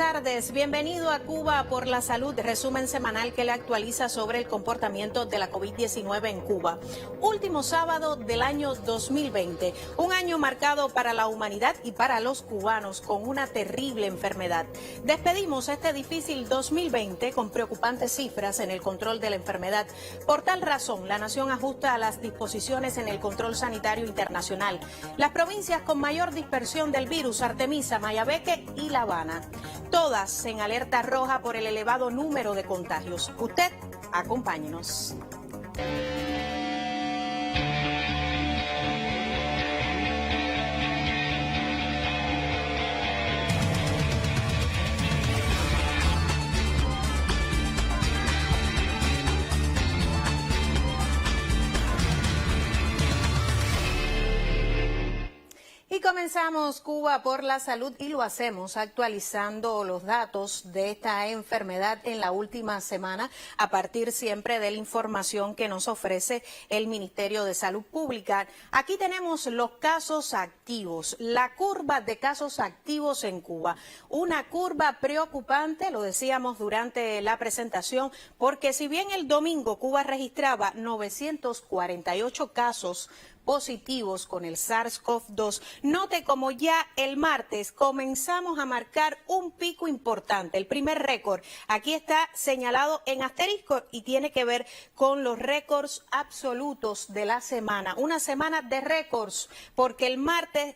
tardes, bienvenido a Cuba por la Salud, resumen semanal que le actualiza sobre el comportamiento de la COVID-19 en Cuba. Último sábado del año 2020, un año marcado para la humanidad y para los cubanos con una terrible enfermedad. Despedimos este difícil 2020 con preocupantes cifras en el control de la enfermedad. Por tal razón, la nación ajusta a las disposiciones en el control sanitario internacional. Las provincias con mayor dispersión del virus, Artemisa, Mayabeque y La Habana, todas en alerta roja por el elevado número de contagios. Usted, acompáñenos. Y comenzamos Cuba por la Salud y lo hacemos actualizando los datos de esta enfermedad en la última semana a partir siempre de la información que nos ofrece el Ministerio de Salud Pública. Aquí tenemos los casos activos, la curva de casos activos en Cuba. Una curva preocupante, lo decíamos durante la presentación, porque si bien el domingo Cuba registraba 948 casos positivos con el SARS-CoV-2, note como ya el martes comenzamos a marcar un pico importante, el primer récord. Aquí está señalado en asterisco y tiene que ver con los récords absolutos de la semana. Una semana de récords, porque el martes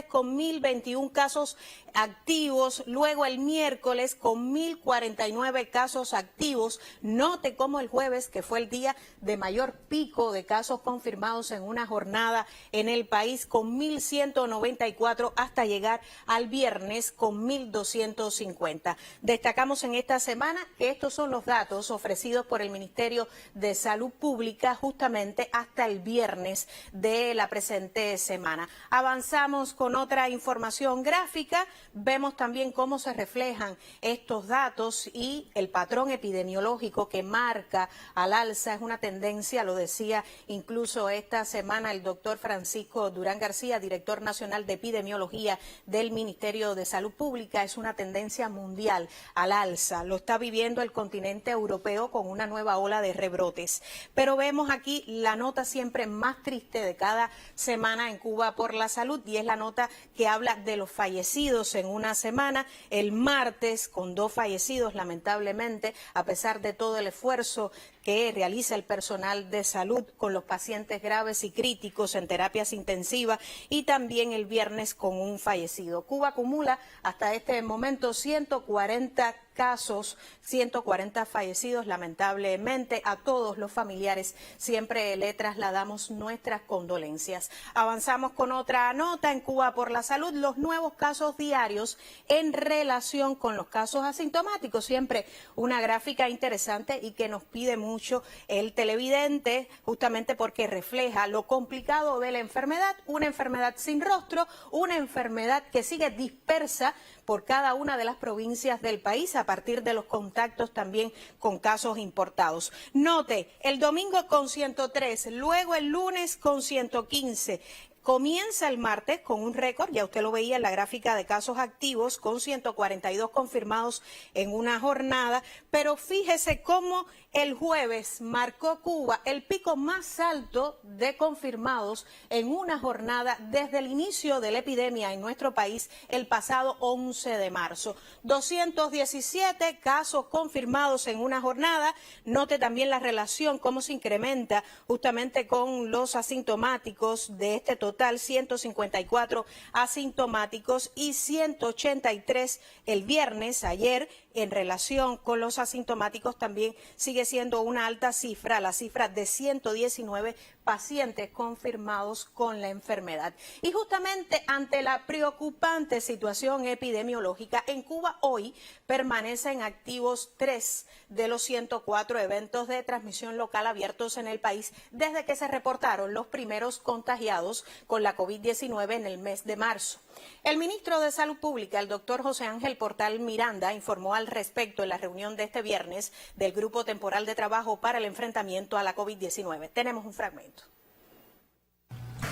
con 1.021 casos activos, luego el miércoles con 1.049 casos activos. Note cómo el jueves, que fue el día de mayor pico de casos confirmados en una jornada en el país, con 1.194 hasta llegar al viernes con 1.250. Destacamos en esta semana que estos son los datos ofrecidos por el Ministerio de Salud Pública justamente hasta el viernes de la presente semana. Avanzamos con otra información gráfica. Vemos también cómo se reflejan estos datos y el patrón epidemiológico que marca al alza. Es una tendencia, lo decía incluso esta semana el doctor Francisco Durán García, director nacional de epidemiología del Ministerio de Salud Pública. Es una tendencia mundial al alza. Lo está viviendo el continente europeo con una nueva ola de rebrotes. Pero vemos aquí la nota siempre más triste de cada semana en Cuba por la Salud, y es la nota que habla de los fallecidos en una semana. El martes con 2 fallecidos, lamentablemente, a pesar de todo el esfuerzo que realiza el personal de salud con los pacientes graves y críticos en terapias intensivas, y también el viernes con un fallecido. Cuba acumula hasta este momento 140 casos, 140 fallecidos. Lamentablemente a todos los familiares siempre le trasladamos nuestras condolencias. Avanzamos con otra nota en Cuba por la Salud, los nuevos casos diarios en relación con los casos asintomáticos. Siempre una gráfica interesante y que nos pide mucho el televidente, justamente porque refleja lo complicado de la enfermedad, una enfermedad sin rostro, una enfermedad que sigue dispersa por cada una de las provincias del país a partir de los contactos también con casos importados. Note, el domingo con 103, luego el lunes con 115. Comienza el martes con un récord, ya usted lo veía en la gráfica de casos activos, con 142 confirmados en una jornada, pero fíjese cómo el jueves marcó Cuba el pico más alto de confirmados en una jornada desde el inicio de la epidemia en nuestro país el pasado 11 de marzo. 217 casos confirmados en una jornada. Note también la relación, cómo se incrementa justamente con los asintomáticos. De este total, 154 asintomáticos y 183 el viernes, ayer. En relación con los asintomáticos también sigue siendo una alta cifra, la cifra de 119 pacientes confirmados con la enfermedad. Y justamente ante la preocupante situación epidemiológica, en Cuba hoy permanecen activos 3 de los 104 eventos de transmisión local abiertos en el país desde que se reportaron los primeros contagiados con la COVID-19 en el mes de marzo. El ministro de Salud Pública, el doctor José Ángel Portal Miranda, informó al respecto en la reunión de este viernes del Grupo Temporal de Trabajo para el Enfrentamiento a la COVID-19. Tenemos un fragmento.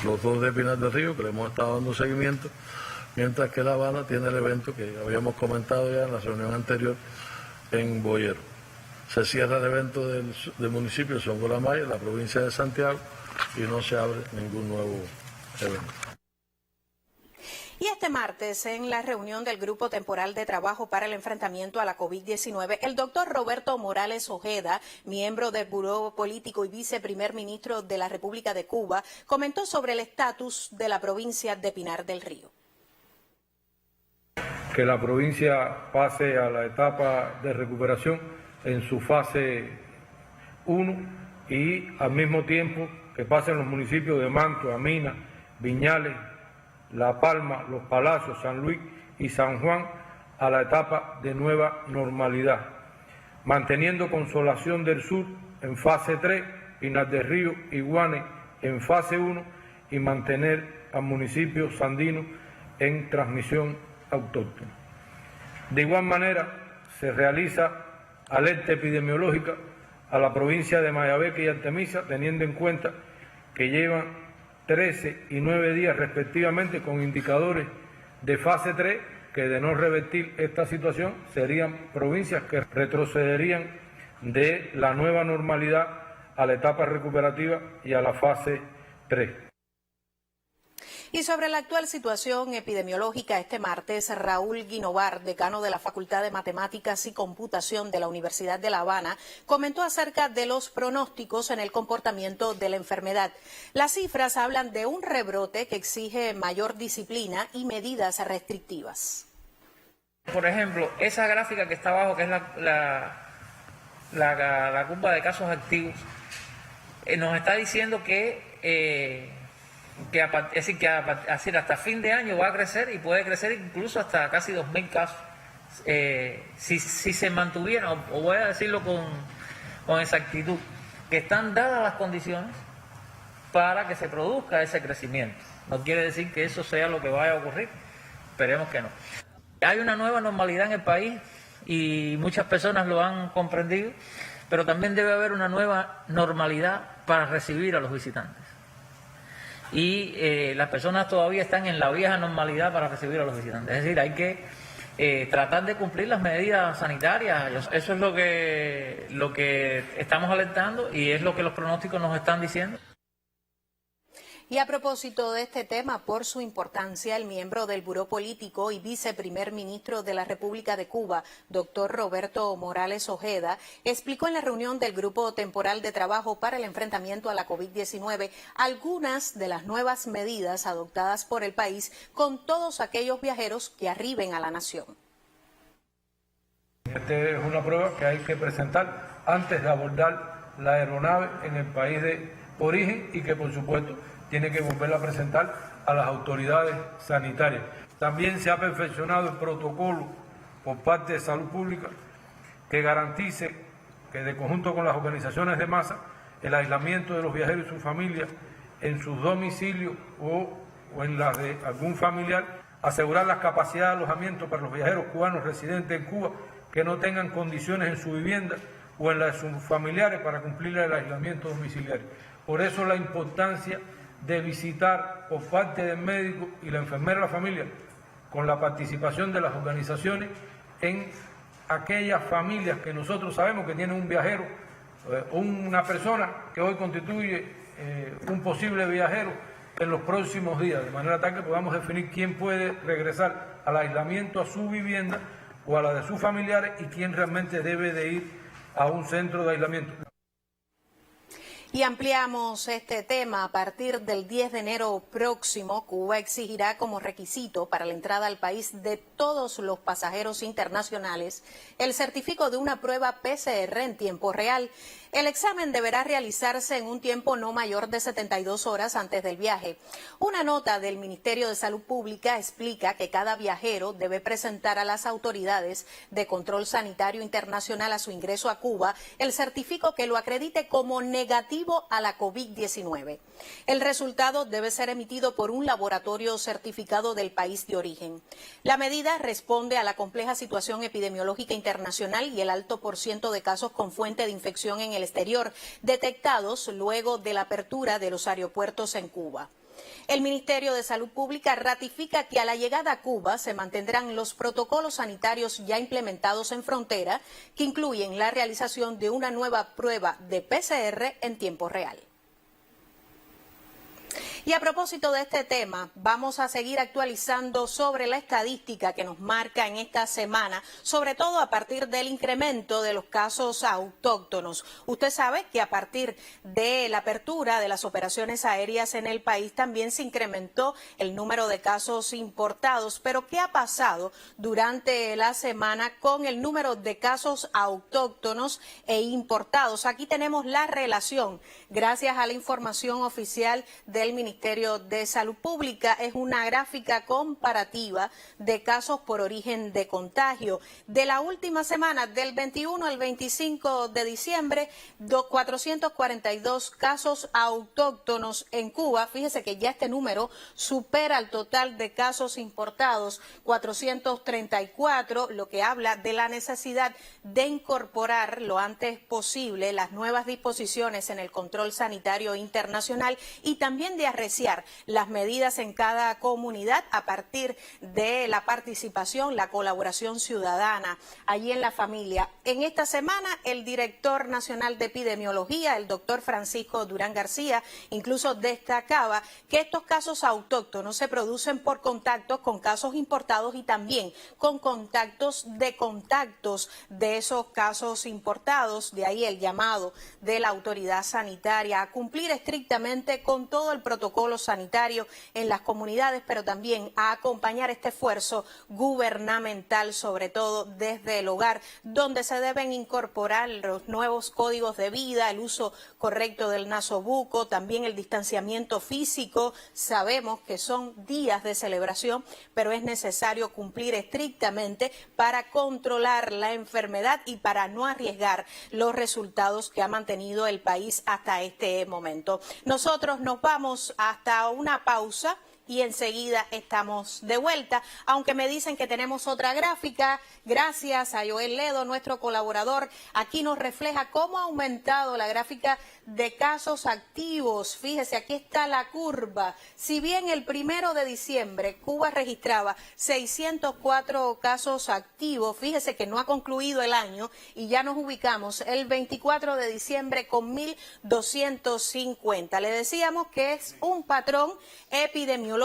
Los dos de Pinar del Río, que le hemos estado dando seguimiento, mientras que La Habana tiene el evento que habíamos comentado ya en la reunión anterior en Boyero. Se cierra el evento del municipio de Songola-Maya, en la provincia de Santiago, y no se abre ningún nuevo evento. Y este martes, en la reunión del Grupo Temporal de Trabajo para el Enfrentamiento a la COVID-19, el doctor Roberto Morales Ojeda, miembro del Buró Político y viceprimer ministro de la República de Cuba, comentó sobre el estatus de la provincia de Pinar del Río. Que la provincia pase a la etapa de recuperación en su fase 1 y al mismo tiempo que pasen los municipios de Mantua, Minas, Viñales, La Palma, Los Palacios, San Luis y San Juan a la etapa de nueva normalidad, manteniendo Consolación del Sur en fase 3, Pinar del Río y Guane en fase 1 y mantener al municipio Sandino en transmisión autóctona. De igual manera, se realiza alerta epidemiológica a la provincia de Mayabeque y Artemisa, teniendo en cuenta que llevan 13 y 9 días respectivamente con indicadores de fase 3, que de no revertir esta situación serían provincias que retrocederían de la nueva normalidad a la etapa recuperativa y a la fase 3. Y sobre la actual situación epidemiológica, este martes, Raúl Guinovar, decano de la Facultad de Matemáticas y Computación de la Universidad de La Habana, comentó acerca de los pronósticos en el comportamiento de la enfermedad. Las cifras hablan de un rebrote que exige mayor disciplina y medidas restrictivas. Por ejemplo, esa gráfica que está abajo, que es la curva de casos activos, nos está diciendo que hasta fin de año va a crecer y puede crecer incluso hasta casi 2.000 casos. Si se mantuviera, o voy a decirlo con exactitud, que están dadas las condiciones para que se produzca ese crecimiento. No quiere decir que eso sea lo que vaya a ocurrir, esperemos que no. Hay una nueva normalidad en el país y muchas personas lo han comprendido, pero también debe haber una nueva normalidad para recibir a los visitantes. Y las personas todavía están en la vieja normalidad para recibir a los visitantes. Es decir, hay que tratar de cumplir las medidas sanitarias. Eso es lo que estamos alertando y es lo que los pronósticos nos están diciendo. Y a propósito de este tema, por su importancia, el miembro del Buró Político y viceprimer ministro de la República de Cuba, doctor Roberto Morales Ojeda, explicó en la reunión del Grupo Temporal de Trabajo para el Enfrentamiento a la COVID-19 algunas de las nuevas medidas adoptadas por el país con todos aquellos viajeros que arriben a la nación. Esta es una prueba que hay que presentar antes de abordar la aeronave en el país de origen y que, por supuesto, tiene que volverla a presentar a las autoridades sanitarias. También se ha perfeccionado el protocolo por parte de Salud Pública que garantice que, de conjunto con las organizaciones de masa, el aislamiento de los viajeros y sus familias en sus domicilios o en las de algún familiar, asegurar las capacidades de alojamiento para los viajeros cubanos residentes en Cuba que no tengan condiciones en su vivienda o en las de sus familiares para cumplir el aislamiento domiciliario. Por eso la importancia de visitar por parte del médico y la enfermera de la familia, con la participación de las organizaciones, en aquellas familias que nosotros sabemos que tienen un viajero o una persona que hoy constituye un posible viajero en los próximos días, de manera tal que podamos definir quién puede regresar al aislamiento a su vivienda o a la de sus familiares y quién realmente debe de ir a un centro de aislamiento. Y ampliamos este tema. A partir del 10 de enero próximo, Cuba exigirá como requisito para la entrada al país de todos los pasajeros internacionales el certificado de una prueba PCR en tiempo real. El examen deberá realizarse en un tiempo no mayor de 72 horas antes del viaje. Una nota del Ministerio de Salud Pública explica que cada viajero debe presentar a las autoridades de control sanitario internacional a su ingreso a Cuba el certificado que lo acredite como negativo a la COVID-19. El resultado debe ser emitido por un laboratorio certificado del país de origen. La medida responde a la compleja situación epidemiológica internacional y el alto porcentaje de casos con fuente de infección en el exterior, detectados luego de la apertura de los aeropuertos en Cuba. El Ministerio de Salud Pública ratifica que a la llegada a Cuba se mantendrán los protocolos sanitarios ya implementados en frontera, que incluyen la realización de una nueva prueba de PCR en tiempo real. Y a propósito de este tema, vamos a seguir actualizando sobre la estadística que nos marca en esta semana, sobre todo a partir del incremento de los casos autóctonos. Usted sabe que a partir de la apertura de las operaciones aéreas en el país también se incrementó el número de casos importados. Pero ¿qué ha pasado durante la semana con el número de casos autóctonos e importados? Aquí tenemos la relación, gracias a la información oficial del Ministerio de Salud Pública. Es una gráfica comparativa de casos por origen de contagio. De la última semana, del 21 al 25 de diciembre, 442 casos autóctonos en Cuba. Fíjese que ya este número supera el total de casos importados, 434, lo que habla de la necesidad de incorporar lo antes posible las nuevas disposiciones en el control sanitario internacional y también de arreciar las medidas en cada comunidad a partir de la participación, la colaboración ciudadana allí en la familia. En esta semana, el director nacional de epidemiología, el doctor Francisco Durán García, incluso destacaba que estos casos autóctonos se producen por contactos con casos importados y también con contactos de esos casos importados. De ahí el llamado de la autoridad sanitaria a cumplir estrictamente con todo el protocolo sanitario en las comunidades, pero también a acompañar este esfuerzo gubernamental, sobre todo desde el hogar, donde se deben incorporar los nuevos códigos de vida, el uso correcto del nasobuco, también el distanciamiento físico. Sabemos que son días de celebración, pero es necesario cumplir estrictamente para controlar la enfermedad y para no arriesgar los resultados que ha mantenido el país hasta este momento. Nosotros nos vamos hasta una pausa y enseguida estamos de vuelta, aunque me dicen que tenemos otra gráfica. Gracias a Joel Ledo, nuestro colaborador. Aquí nos refleja cómo ha aumentado la gráfica de casos activos. Fíjese, aquí está la curva. Si bien el 1 de diciembre Cuba registraba 604 casos activos, fíjese que no ha concluido el año y ya nos ubicamos el 24 de diciembre con 1.250. Le decíamos que es un patrón epidemiológico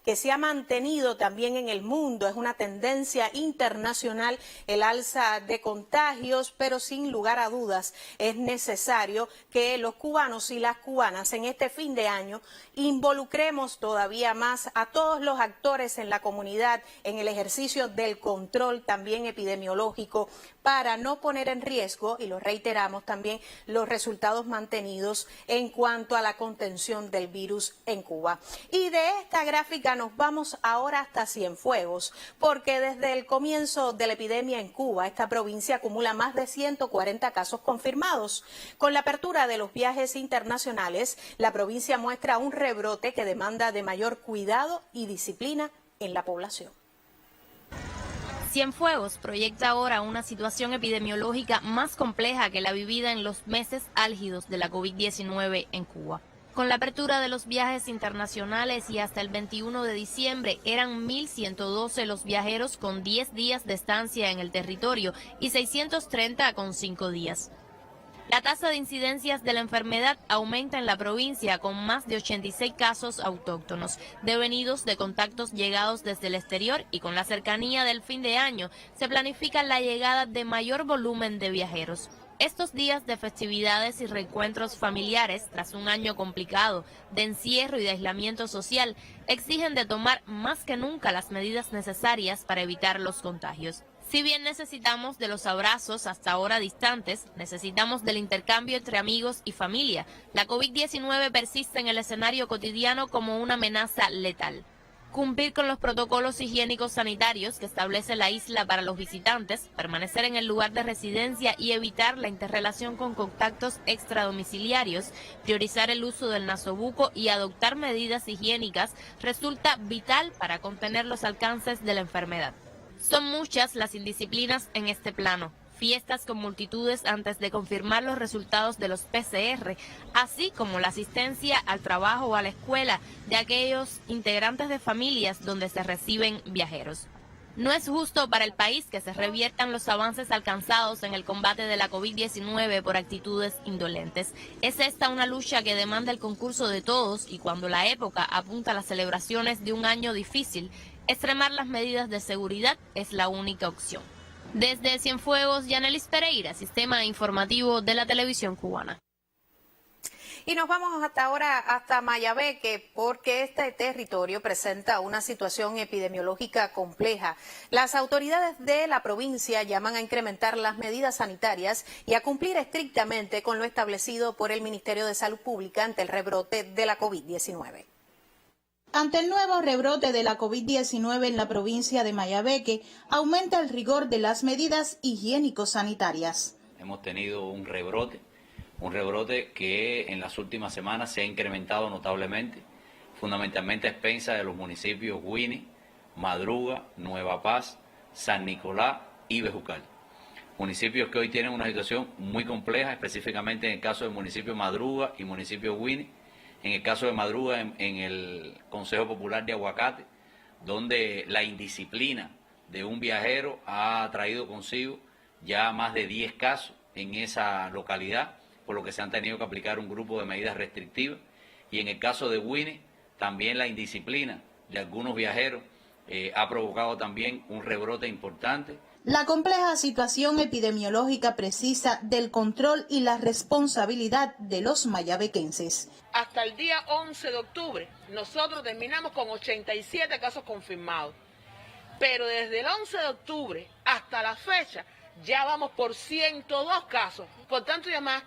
que se ha mantenido también en el mundo. Es una tendencia internacional el alza de contagios, pero sin lugar a dudas es necesario que los cubanos y las cubanas en este fin de año involucremos todavía más a todos los actores en la comunidad en el ejercicio del control también epidemiológico, para no poner en riesgo, y lo reiteramos también, los resultados mantenidos en cuanto a la contención del virus en Cuba. Y de esta gráfica nos vamos ahora hasta Cienfuegos, porque desde el comienzo de la epidemia en Cuba, esta provincia acumula más de 140 casos confirmados. Con la apertura de los viajes internacionales, la provincia muestra un rebrote que demanda de mayor cuidado y disciplina en la población. Cienfuegos proyecta ahora una situación epidemiológica más compleja que la vivida en los meses álgidos de la COVID-19 en Cuba. Con la apertura de los viajes internacionales y hasta el 21 de diciembre eran 1.112 los viajeros con 10 días de estancia en el territorio y 630 con 5 días. La tasa de incidencias de la enfermedad aumenta en la provincia con más de 86 casos autóctonos, devenidos de contactos llegados desde el exterior, y con la cercanía del fin de año se planifica la llegada de mayor volumen de viajeros. Estos días de festividades y reencuentros familiares, tras un año complicado de encierro y de aislamiento social, exigen de tomar más que nunca las medidas necesarias para evitar los contagios. Si bien necesitamos de los abrazos hasta ahora distantes, necesitamos del intercambio entre amigos y familia. La COVID-19 persiste en el escenario cotidiano como una amenaza letal. Cumplir con los protocolos higiénicos sanitarios que establece la isla para los visitantes, permanecer en el lugar de residencia y evitar la interrelación con contactos extradomiciliarios, priorizar el uso del nasobuco y adoptar medidas higiénicas resulta vital para contener los alcances de la enfermedad. Son muchas las indisciplinas en este plano. fiestas con multitudes antes de confirmar los resultados de los PCR, así como la asistencia al trabajo o a la escuela de aquellos integrantes de familias donde se reciben viajeros. No es justo para el país que se reviertan los avances alcanzados en el combate de la COVID-19 por actitudes indolentes. Es esta una lucha que demanda el concurso de todos y cuando la época apunta a las celebraciones de un año difícil, extremar las medidas de seguridad es la única opción. Desde Cienfuegos, Yanelis Pereira, Sistema Informativo de la Televisión Cubana. Y nos vamos hasta ahora hasta Mayabeque porque este territorio presenta una situación epidemiológica compleja. Las autoridades de la provincia llaman a incrementar las medidas sanitarias y a cumplir estrictamente con lo establecido por el Ministerio de Salud Pública ante el rebrote de la COVID-19. Ante el nuevo rebrote de la COVID-19 en la provincia de Mayabeque, aumenta el rigor de las medidas higiénico-sanitarias. Hemos tenido un rebrote que en las últimas semanas se ha incrementado notablemente, fundamentalmente a expensas de los municipios Guine, Madruga, Nueva Paz, San Nicolás y Bejucal. Municipios que hoy tienen una situación muy compleja, específicamente en el caso del municipio Madruga y municipio Guine. En el caso de Madruga, en el Consejo Popular de Aguacate, donde la indisciplina de un viajero ha traído consigo ya más de 10 casos en esa localidad, por lo que se han tenido que aplicar un grupo de medidas restrictivas. Y en el caso de Guine, también la indisciplina de algunos viajeros ha provocado también un rebrote importante. La compleja situación epidemiológica precisa del control y la responsabilidad de los mayabequenses. Hasta el día 11 de octubre, nosotros terminamos con 87 casos confirmados. Pero desde el 11 de octubre hasta la fecha, ya vamos por 102 casos. Por tanto, yo más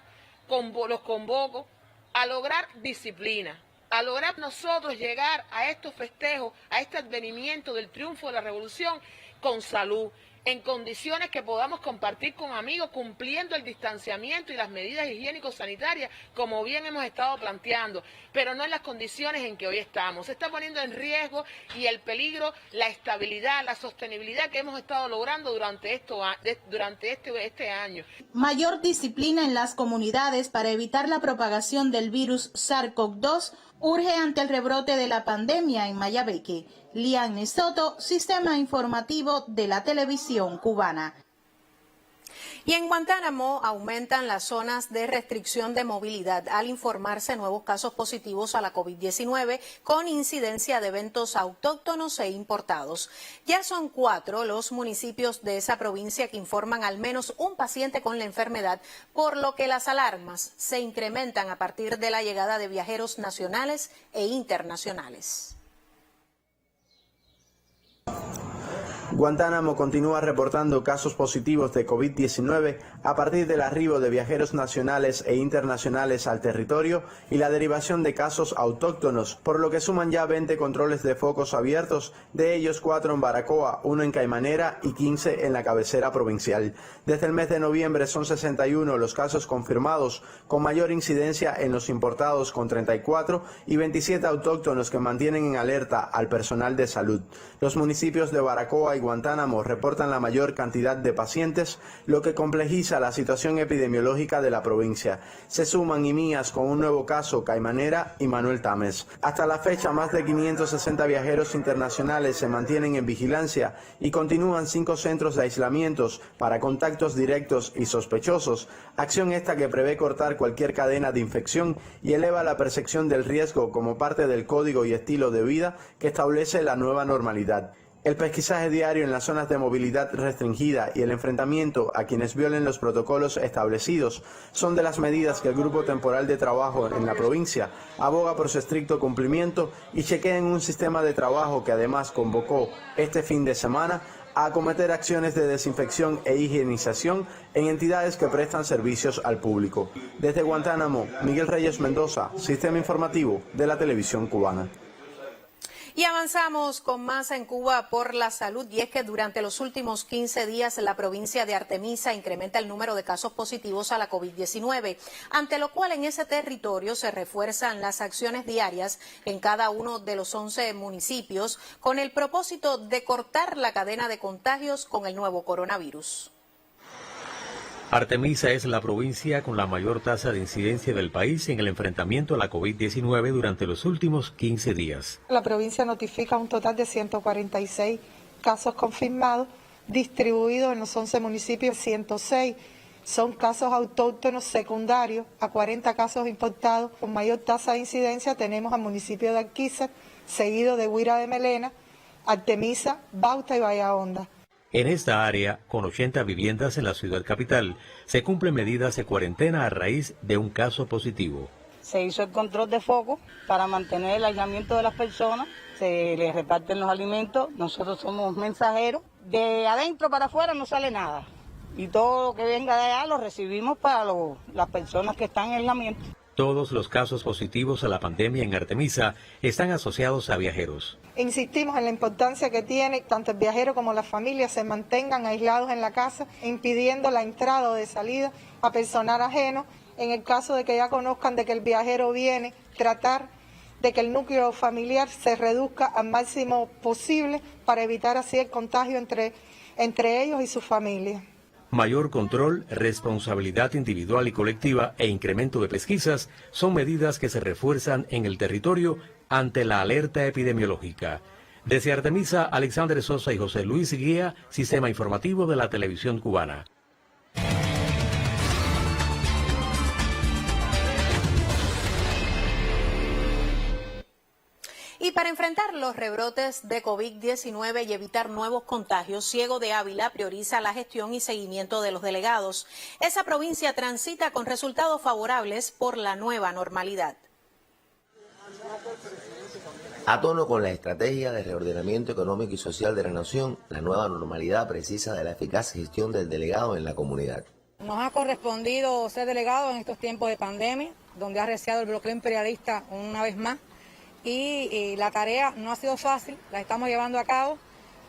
los convoco a lograr disciplina, a lograr nosotros llegar a estos festejos, a este advenimiento del triunfo de la revolución con salud, en condiciones que podamos compartir con amigos, cumpliendo el distanciamiento y las medidas higiénico-sanitarias, como bien hemos estado planteando, pero no en las condiciones en que hoy estamos. Se está poniendo en riesgo y el peligro, la estabilidad, la sostenibilidad que hemos estado logrando durante este año. Mayor disciplina en las comunidades para evitar la propagación del virus SARS-CoV-2 urge ante el rebrote de la pandemia en Mayabeque. Liane Soto, Sistema Informativo de la Televisión Cubana. Y en Guantánamo aumentan las zonas de restricción de movilidad al informarse nuevos casos positivos a la COVID-19 con incidencia de eventos autóctonos e importados. Ya son 4 los municipios de esa provincia que informan al menos un paciente con la enfermedad, por lo que las alarmas se incrementan a partir de la llegada de viajeros nacionales e internacionales. Guantánamo continúa reportando casos positivos de COVID-19 a partir del arribo de viajeros nacionales e internacionales al territorio y la derivación de casos autóctonos, por lo que suman ya 20 controles de focos abiertos, de ellos 4 en Baracoa, 1 en Caimanera y 15 en la cabecera provincial. Desde el mes de noviembre son 61 los casos confirmados, con mayor incidencia en los importados con 34 y 27 autóctonos que mantienen en alerta al personal de salud. Los municipios de Baracoa y Guantánamo reportan la mayor cantidad de pacientes, lo que complejiza la situación epidemiológica de la provincia. Se suman Imías con un nuevo caso, Caimanera y Manuel Tames. Hasta la fecha, más de 560 viajeros internacionales se mantienen en vigilancia y continúan 5 centros de aislamientos para contactos directos y sospechosos, acción esta que prevé cortar cualquier cadena de infección y eleva la percepción del riesgo como parte del código y estilo de vida que establece la nueva normalidad. El pesquisaje diario en las zonas de movilidad restringida y el enfrentamiento a quienes violen los protocolos establecidos son de las medidas que el Grupo Temporal de Trabajo en la provincia aboga por su estricto cumplimiento y chequea en un sistema de trabajo que además convocó este fin de semana a acometer acciones de desinfección e higienización en entidades que prestan servicios al público. Desde Guantánamo, Miguel Reyes Mendoza, Sistema Informativo de la Televisión Cubana. Y avanzamos con más en Cuba por la salud, y es que durante los últimos 15 días la provincia de Artemisa incrementa el número de casos positivos a la COVID-19, ante lo cual en ese territorio se refuerzan las acciones diarias en cada uno de los 11 municipios con el propósito de cortar la cadena de contagios con el nuevo coronavirus. Artemisa es la provincia con la mayor tasa de incidencia del país en el enfrentamiento a la COVID-19 durante los últimos 15 días. La provincia notifica un total de 146 casos confirmados, distribuidos en los 11 municipios, 106 son casos autóctonos secundarios a 40 casos importados. Con mayor tasa de incidencia tenemos al municipio de Alquizar, seguido de Guira de Melena, Artemisa, Bauta y Bahía Honda. En esta área, con 80 viviendas en la ciudad capital, se cumplen medidas de cuarentena a raíz de un caso positivo. Se hizo el control de foco para mantener el aislamiento de las personas, se les reparten los alimentos, nosotros somos mensajeros, de adentro para afuera no sale nada y todo lo que venga de allá lo recibimos para las personas que están en aislamiento. Todos los casos positivos a la pandemia en Artemisa están asociados a viajeros. Insistimos en la importancia que tiene tanto el viajero como las familias se mantengan aislados en la casa, impidiendo la entrada o de salida a personal ajeno. En el caso de que ya conozcan de que el viajero viene, tratar de que el núcleo familiar se reduzca al máximo posible para evitar así el contagio entre ellos y su familia. Mayor control, responsabilidad individual y colectiva e incremento de pesquisas son medidas que se refuerzan en el territorio ante la alerta epidemiológica. Desde Artemisa, Alexander Sosa y José Luis Guía, Sistema Informativo de la Televisión Cubana. Y para enfrentar los rebrotes de COVID-19 y evitar nuevos contagios, Ciego de Ávila prioriza la gestión y seguimiento de los delegados. Esa provincia transita con resultados favorables por la nueva normalidad. A tono con la estrategia de reordenamiento económico y social de la nación, la nueva normalidad precisa de la eficaz gestión del delegado en la comunidad. Nos ha correspondido ser delegado en estos tiempos de pandemia, donde ha arreciado el bloqueo imperialista una vez más. Y la tarea no ha sido fácil, la estamos llevando a cabo,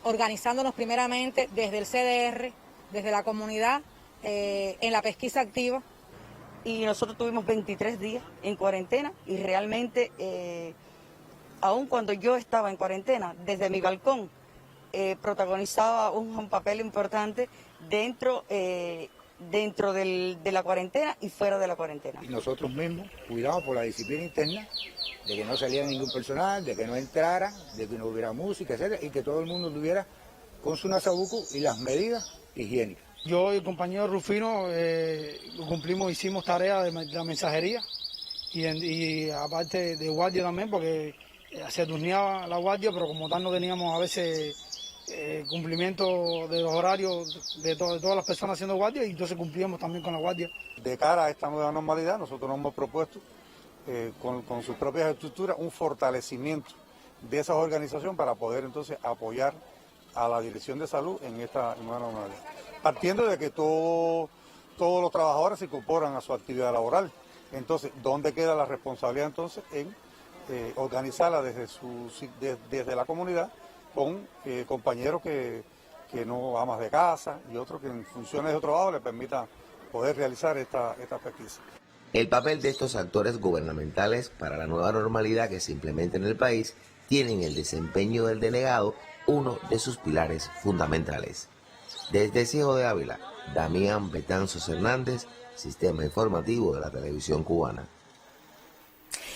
organizándonos primeramente desde el CDR, desde la comunidad, en la pesquisa activa. Y nosotros tuvimos 23 días en cuarentena y realmente, aun cuando yo estaba en cuarentena, desde mi balcón, protagonizaba un papel importante dentro de la cuarentena y fuera de la cuarentena. Y nosotros mismos cuidamos por la disciplina interna, de que no saliera ningún personal, de que no entrara, de que no hubiera música, etcétera, y que todo el mundo estuviera con su nasabuco y las medidas higiénicas. Yo y el compañero Rufino hicimos tarea de la mensajería y aparte de guardia también, porque se turneaba la guardia, pero como tal no teníamos a veces cumplimiento de los horarios de todas las personas haciendo guardia, y entonces cumplíamos también con la guardia. De cara a esta nueva normalidad, nosotros nos hemos propuesto con sus propias estructuras un fortalecimiento de esas organizaciones para poder entonces apoyar a la Dirección de Salud en esta nueva normalidad. Partiendo de que todos los trabajadores se incorporan a su actividad laboral. Entonces, ¿dónde queda la responsabilidad entonces en organizarla desde la comunidad con compañeros que no amas de casa y otros que en funciones de trabajo les permitan poder realizar esta pesquisa? El papel de estos actores gubernamentales para la nueva normalidad que se implementa en el país tiene en el desempeño del delegado uno de sus pilares fundamentales. Desde Ciego de Ávila, Damián Betanzos Hernández, Sistema Informativo de la Televisión Cubana.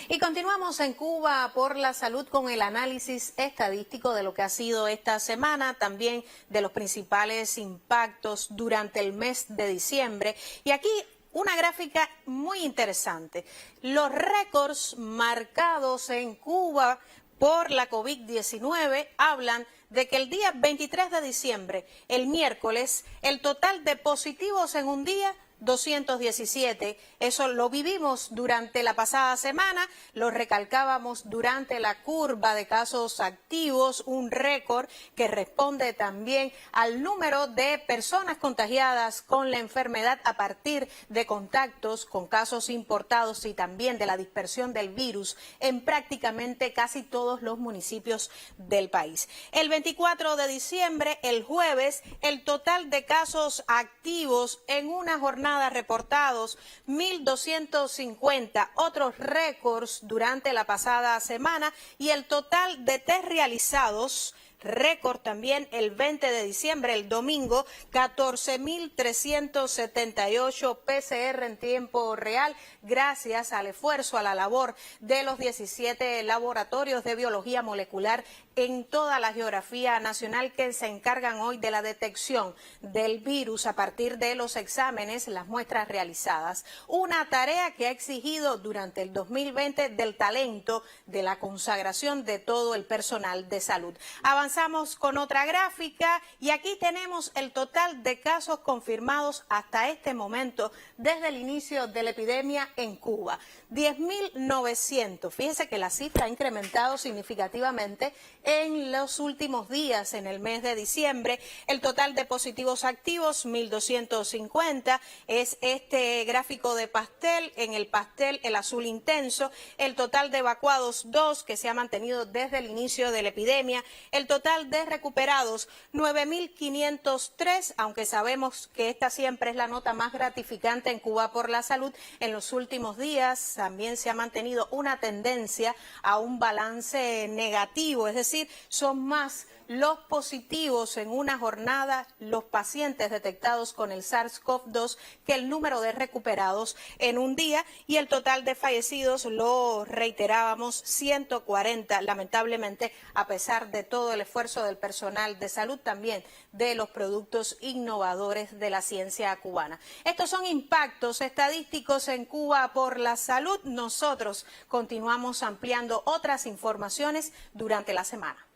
Y continuamos en Cuba por la Salud con el análisis estadístico de lo que ha sido esta semana, también de los principales impactos durante el mes de diciembre. Y aquí una gráfica muy interesante. Los récords marcados en Cuba por la COVID-19 hablan de que el día 23 de diciembre, el miércoles, el total de positivos en un día, 217. Eso lo vivimos durante la pasada semana, lo recalcábamos durante la curva de casos activos, un récord que responde también al número de personas contagiadas con la enfermedad a partir de contactos con casos importados y también de la dispersión del virus en prácticamente casi todos los municipios del país. El 24 de diciembre, el jueves, el total de casos activos en una jornada reportados 1.250, otros récords durante la pasada semana, y el total de test realizados récord también el 20 de diciembre, el domingo, 14.378 PCR en tiempo real, gracias al esfuerzo, a la labor de los 17 laboratorios de biología molecular en toda la geografía nacional que se encargan hoy de la detección del virus a partir de los exámenes, las muestras realizadas. Una tarea que ha exigido durante el 2020 del talento, de la consagración de todo el personal de salud. Avanzamos con otra gráfica y aquí tenemos el total de casos confirmados hasta este momento desde el inicio de la epidemia en Cuba. 10.900. Fíjese que la cifra ha incrementado significativamente en los últimos días, en el mes de diciembre. El total de positivos activos, 1.250, es este gráfico de pastel. En el pastel, el azul intenso. El total de evacuados, 2, que se ha mantenido desde el inicio de la epidemia. El total de recuperados, 9.503, aunque sabemos que esta siempre es la nota más gratificante en Cuba por la salud. En los últimos días también se ha mantenido una tendencia a un balance negativo, es decir, son más los positivos en una jornada, los pacientes detectados con el SARS-CoV-2, que el número de recuperados en un día, y el total de fallecidos, lo reiterábamos, 140, lamentablemente, a pesar de todo el esfuerzo del personal de salud, también de los productos innovadores de la ciencia cubana. Estos son impactos estadísticos en Cuba por la salud. Nosotros continuamos ampliando otras informaciones durante la semana.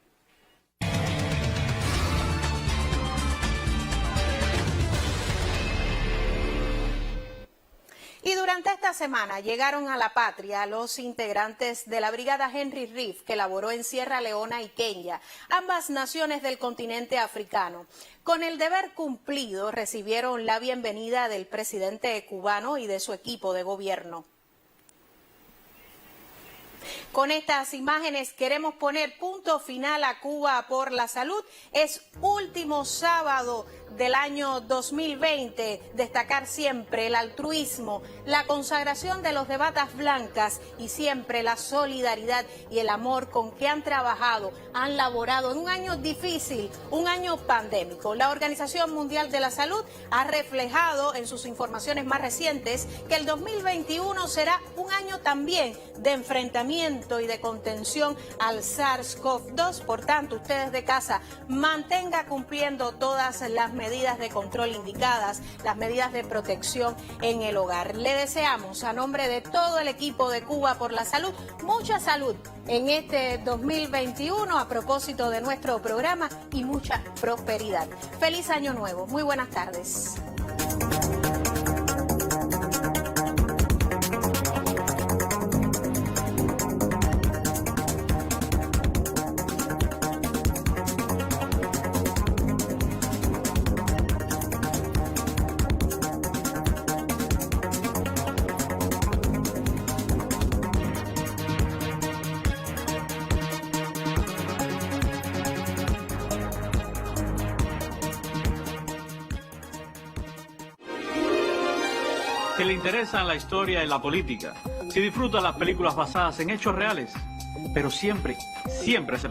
Y durante esta semana llegaron a la patria los integrantes de la brigada Henry Reeve, que laboró en Sierra Leona y Kenia, ambas naciones del continente africano. Con el deber cumplido, recibieron la bienvenida del presidente cubano y de su equipo de gobierno. Con estas imágenes queremos poner punto final a Cuba por la salud. Es último sábado del año 2020. Destacar siempre el altruismo, la consagración de los de batas blancas y siempre la solidaridad y el amor con que han trabajado, han laborado en un año difícil, un año pandémico. La Organización Mundial de la Salud ha reflejado en sus informaciones más recientes que el 2021 será un año también de enfrentamiento y de contención al SARS-CoV-2. Por tanto, ustedes de casa, mantenga cumpliendo todas las medidas de control indicadas, las medidas de protección en el hogar. Le deseamos, a nombre de todo el equipo de Cuba por la Salud, mucha salud en este 2021 a propósito de nuestro programa y mucha prosperidad. Feliz año nuevo. Muy buenas tardes. Si le interesan la historia y la política, si disfruta las películas basadas en hechos reales, pero siempre se